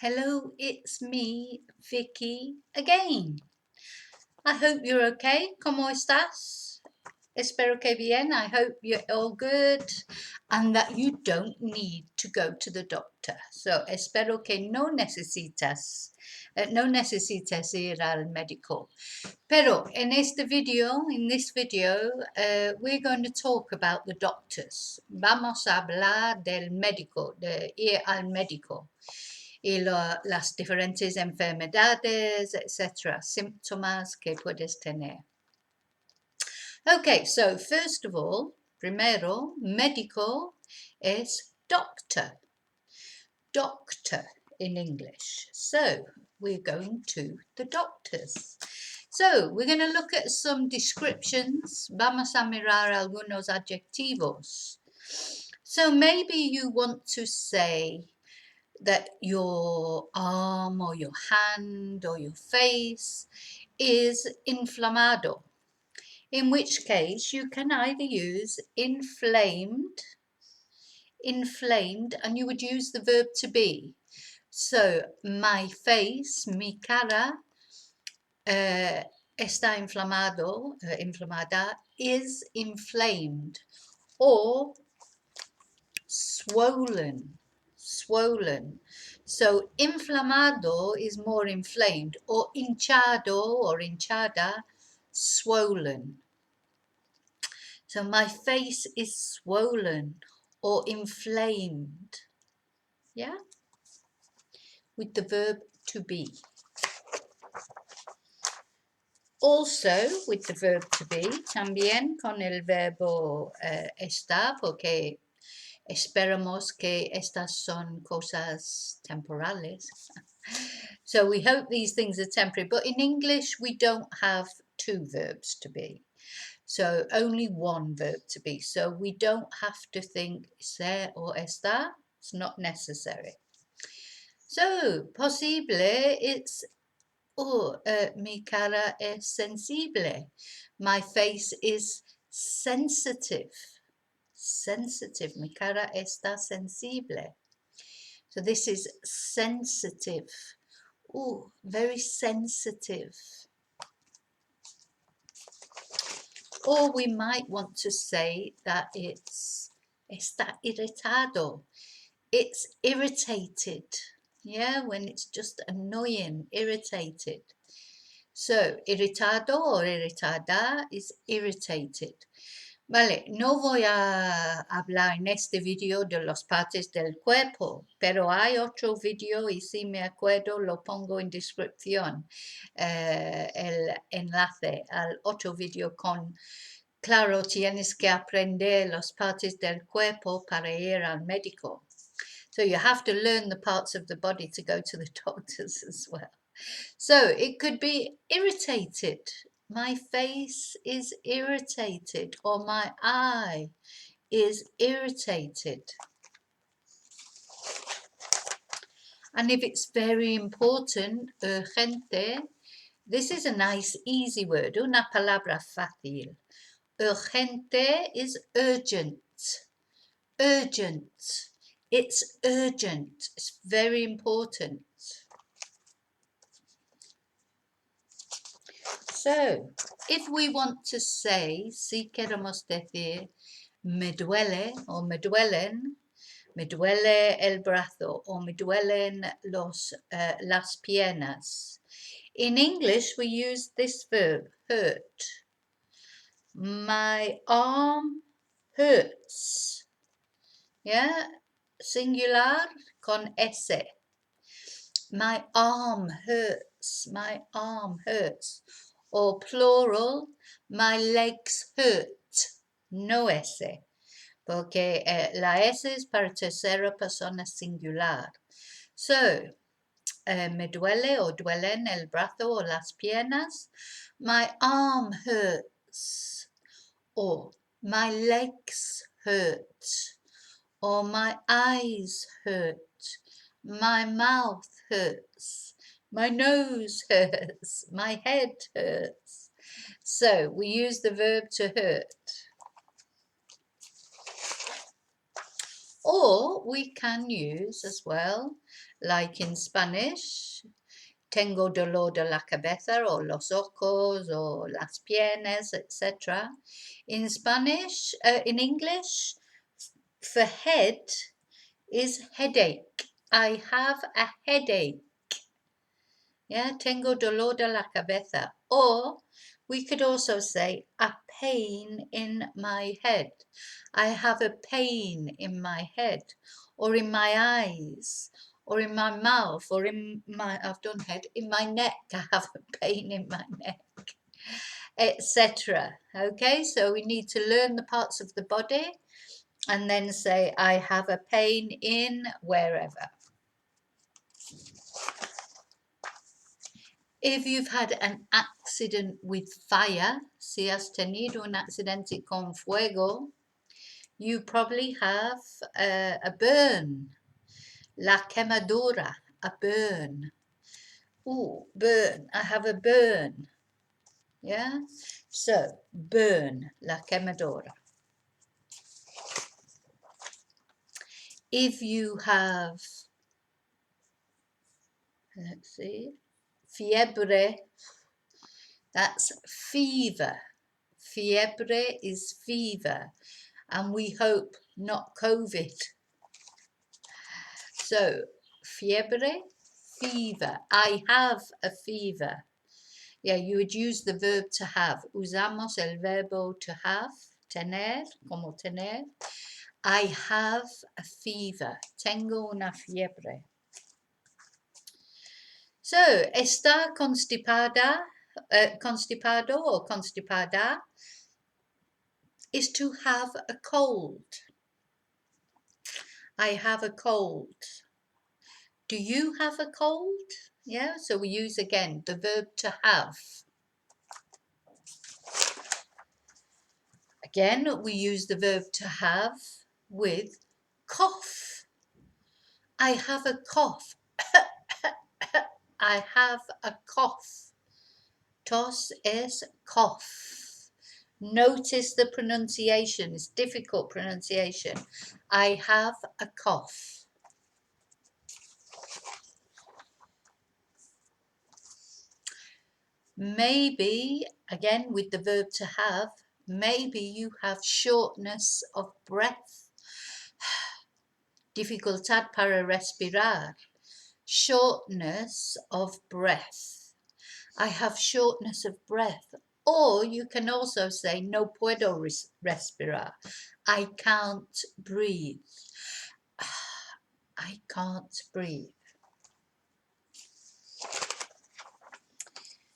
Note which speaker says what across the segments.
Speaker 1: Hello, it's me, Vicky, again. I hope you're okay. ¿Cómo estás? Espero que bien. I hope you're all good and that you don't need to go to the doctor. So, espero que no necesitas ir al médico. Pero in this video, we're going to talk about the doctors. Vamos a hablar del médico, de ir al médico. Y las diferentes enfermedades, etc., síntomas que puedes tener. Okay, so first of all, primero, médico es doctor. Doctor in English. So we're going to the doctors. So we're going to look at some descriptions. Vamos a mirar algunos adjetivos. So maybe you want to say that your arm or your hand or your face is inflamado, in which case you can either use inflamed, and you would use the verb to be. So, my face, mi cara, está inflamado, inflamada, is inflamed, or swollen. So inflamado is more inflamed, or hinchado or hinchada, swollen. So my face is swollen or inflamed. Yeah? With the verb to be. Also with the verb to be, también con el verbo estar, porque esperamos que estas son cosas temporales. So we hope these things are temporary. But in English, we don't have two verbs to be. So only one verb to be. So we don't have to think ser or estar. It's not necessary. So, posible, it's mi cara es sensible. My face is sensitive. Sensitive. Mi cara está sensible. So this is sensitive. Oh, very sensitive. Or we might want to say that está irritado. It's irritated. Yeah, when it's just annoying, irritated. So, irritado or irritada is irritated. Vale, no voy a hablar en este video de las partes del cuerpo, pero hay otro video y si me acuerdo lo pongo en descripción, el enlace al otro video con, claro, tienes que aprender las partes del cuerpo para ir al médico. So you have to learn the parts of the body to go to the doctors as well. So it could be irritated. My face is irritated, or my eye is irritated. And if it's very important, urgente, this is a nice easy word, una palabra fácil. Urgente is urgent. Urgent. It's urgent. It's very important. So, if we want to say, si queremos decir, me duele o me duelen, me duele el brazo o me duelen las piernas. In English, we use this verb, hurt. My arm hurts. Yeah, singular con ese. My arm hurts. My arm hurts. Or plural, my legs hurt. No ese. Porque la S es para tercera persona singular. So, me duele o duelen el brazo o las piernas. My arm hurts. Or my legs hurt. Or my eyes hurt. My mouth hurts. My nose hurts. My head hurts. So we use the verb to hurt. Or we can use as well, like in Spanish, tengo dolor de la cabeza, or los ojos, or las piernas, etc. In Spanish, in English, for head is headache. I have a headache. Yeah, tengo dolor de la cabeza. Or we could also say a pain in my head. I have a pain in my head, or in my eyes, or in my mouth, or in my, I've done head, in my neck. I have a pain in my neck, etc. Okay, so we need to learn the parts of the body and then say, I have a pain in wherever. If you've had an accident with fire, si has tenido un accidente con fuego, you probably have a burn. La quemadura, a burn. Ooh, burn, I have a burn. Yeah, so burn, la quemadura. If you have, let's see, fiebre, that's fever. Fiebre is fever, and we hope not COVID. So, fiebre, fever. I have a fever. Yeah, you would use the verb to have. Usamos el verbo to have, tener, como tener. I have a fever. Tengo una fiebre. So, está constipada, constipado or constipada is to have a cold. I have a cold. Do you have a cold? Yeah, so we use again the verb to have. Again, we use the verb to have with cough. I have a cough. I have a cough. Tos es cough. Notice the pronunciation. It's difficult pronunciation. I have a cough. Maybe, again with the verb to have, maybe you have shortness of breath. Dificultad para respirar. Shortness of breath. I have shortness of breath. Or you can also say, no puedo respirar. I can't breathe. I can't breathe.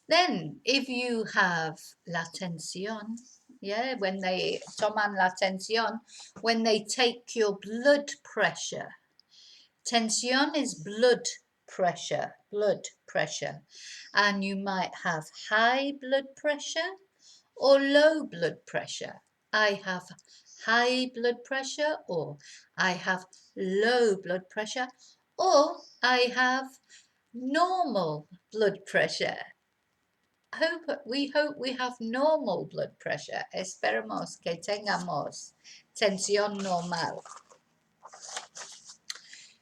Speaker 1: Then, if you have la tensión, yeah, when they toman la tensión, when they take your blood pressure. Tensión is blood pressure, and you might have high blood pressure or low blood pressure. I have high blood pressure, or I have low blood pressure, or I have normal blood pressure. We hope we have normal blood pressure. Esperemos que tengamos tensión normal.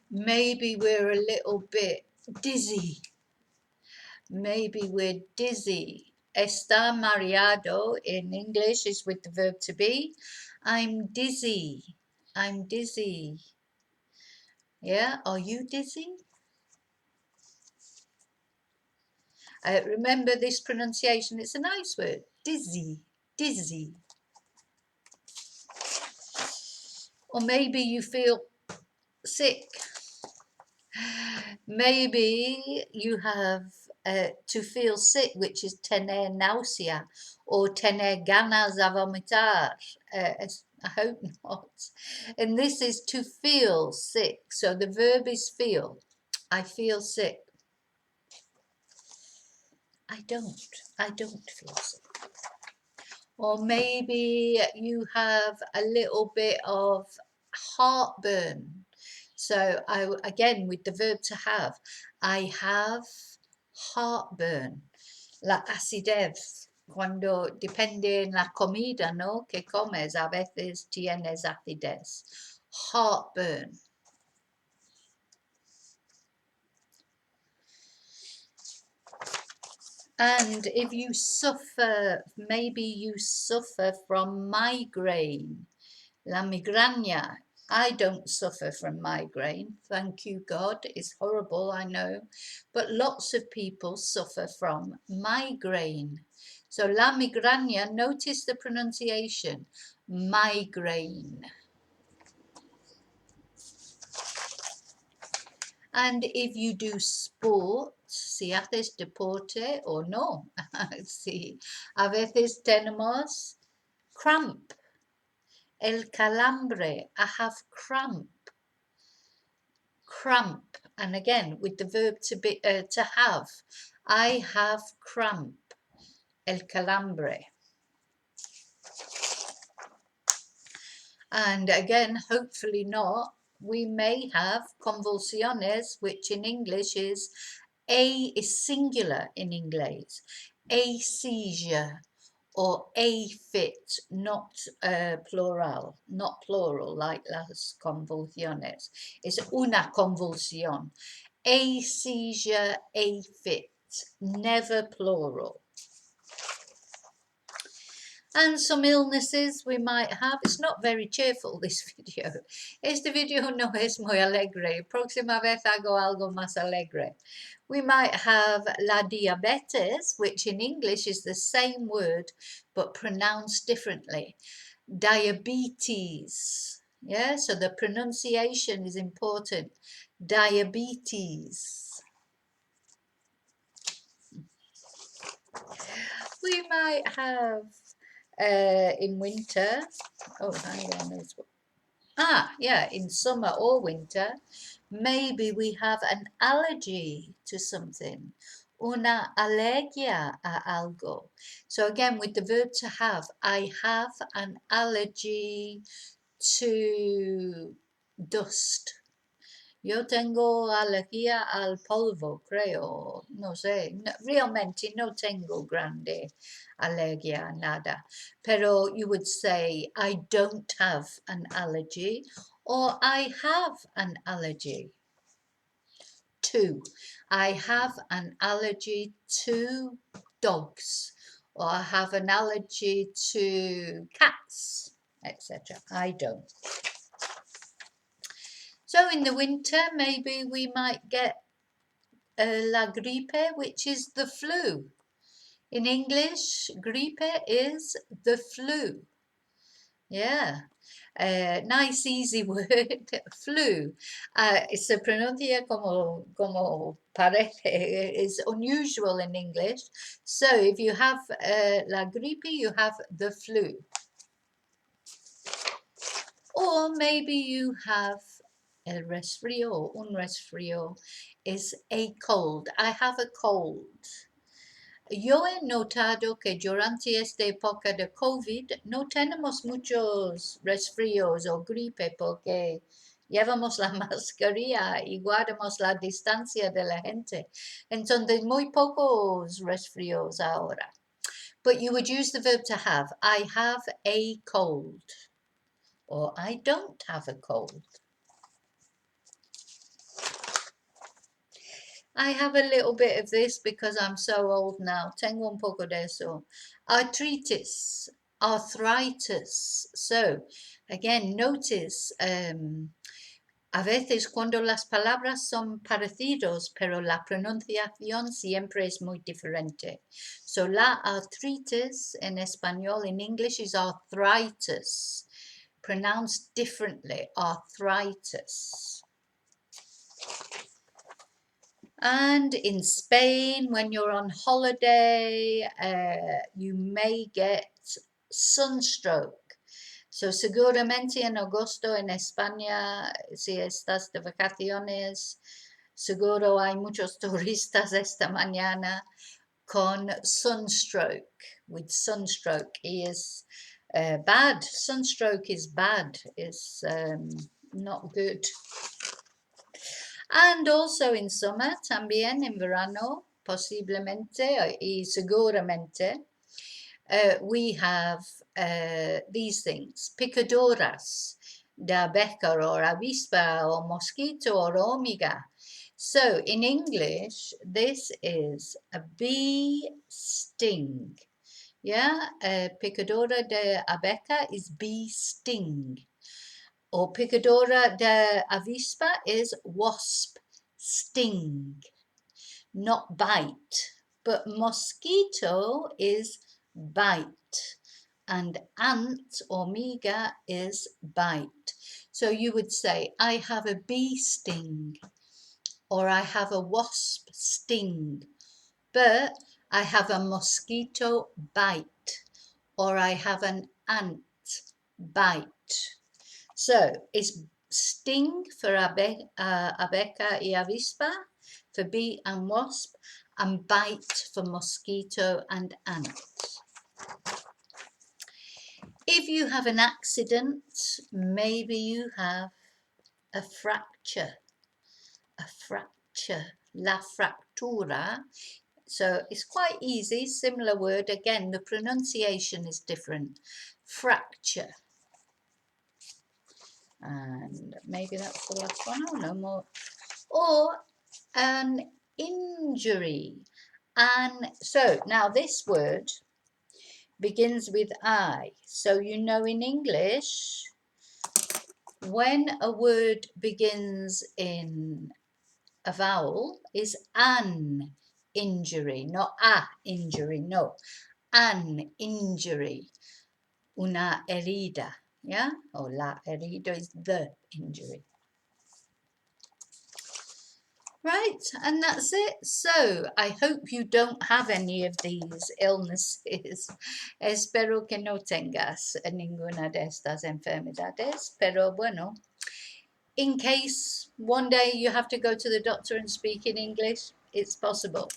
Speaker 1: Maybe we're a little bit dizzy. Maybe we're dizzy. Está mareado in English is with the verb to be. I'm dizzy. I'm dizzy. Yeah, are you dizzy? Remember this pronunciation, it's a nice word. Dizzy, dizzy. Or maybe you feel sick. Maybe you have to feel sick, which is tener náusea or tener ganas de vomitar. I hope not. And this is to feel sick. So the verb is feel. I feel sick. I don't feel sick. Or maybe you have a little bit of heartburn. So again, with the verb to have, I have heartburn. La acidez, cuando depende en la comida, ¿no? Que comes, a veces tienes acidez. heartburn. And if you suffer, maybe you suffer from migraine, la migraña. I don't suffer from migraine, thank you God, it's horrible, I know, but lots of people suffer from migraine. So la migraña, notice the pronunciation, migraine. And if you do sport, si haces deporte o no, si a veces tenemos cramp, el calambre, I have cramp, cramp, and again with the verb to have, I have cramp, el calambre. And again, hopefully not, we may have convulsiones, which in English is a is singular in English, a seizure or a fit, not plural, not plural like las convulsiones. It's una convulsión, a seizure, a fit, never plural. And some illnesses we might have. It's not very cheerful, this video. Este video no es muy alegre. Próxima vez hago algo más alegre. We might have la diabetes, which in English is the same word, but pronounced differently. Diabetes. Yeah, so the pronunciation is important. Diabetes. We might have in winter, oh hang on, in summer or winter, maybe we have an allergy to something, una alergia a algo. So again, with the verb to have, I have an allergy to dust. Yo tengo alergia al polvo, creo, no sé, realmente no tengo grande alergia a nada. Pero you would say, I don't have an allergy, or I have an allergy to. I have an allergy to dogs, or I have an allergy to cats, etc. I don't. So in the winter, maybe we might get la gripe, which is the flu. In English, gripe is the flu. Yeah, nice easy word, flu. Se pronuncia como parece, it's unusual in English. So if you have la gripe, you have the flu. Or maybe you have el resfrío, un resfrío is a cold. I have a cold. Yo he notado que durante esta época de COVID no tenemos muchos resfríos o gripe porque llevamos la mascarilla y guardamos la distancia de la gente. Entonces, muy pocos resfríos ahora. But you would use the verb to have. I have a cold. Or I don't have a cold. I have a little bit of this because I'm so old now. Tengo un poco de eso. Arthritis, arthritis. So, again, notice, a veces cuando las palabras son parecidos, pero la pronunciación siempre es muy diferente. So, la arthritis en español, in English, is arthritis. Pronounced differently, arthritis. And in Spain, when you're on holiday, you may get sunstroke. So seguramente en agosto en España, si estás de vacaciones, seguro hay muchos turistas esta mañana con sunstroke, with sunstroke. Is bad. Sunstroke is bad. It's not good. And also in summer, también en verano, posiblemente y seguramente, we have these things, picaduras. de abeja or avispa or mosquito or hormiga. So in English, this is a bee sting. Yeah, picadura de abeja is bee sting. Or picadura de avispa is wasp sting, not bite. But mosquito is bite. And ant, hormiga, is bite. So you would say, I have a bee sting, or I have a wasp sting, but I have a mosquito bite, or I have an ant bite. So it's sting for abeja y avispa, for bee and wasp, and bite for mosquito and ant. If you have an accident, maybe you have a fracture, la fractura. So it's quite easy, similar word. Again, the pronunciation is different. Fracture. And maybe that's the last one. Oh, no more. Or an injury. And so now this word begins with I. So you know in English, when a word begins in a vowel is an injury, not a injury, no. An injury, una herida, yeah? Or la herida is the injury. Right, and that's it. So I hope you don't have any of these illnesses. Espero que no tengas ninguna de estas enfermedades, pero bueno, in case one day you have to go to the doctor and speak in English, it's possible.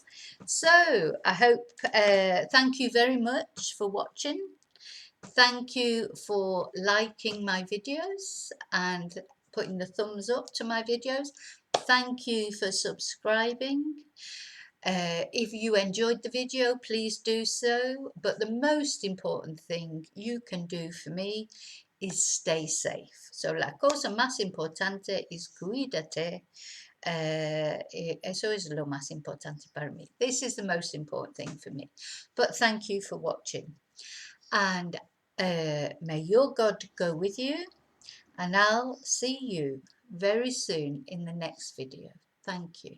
Speaker 1: So I hope, thank you very much for watching. Thank you for liking my videos and putting the thumbs up to my videos. Thank you for subscribing. If you enjoyed the video, please do so. But the most important thing you can do for me is stay safe. So la cosa más importante es cuídate. Eso es lo más importante para mí. This is the most important thing for me. But thank you for watching. And may your God go with you. And I'll see you very soon in the next video. Thank you.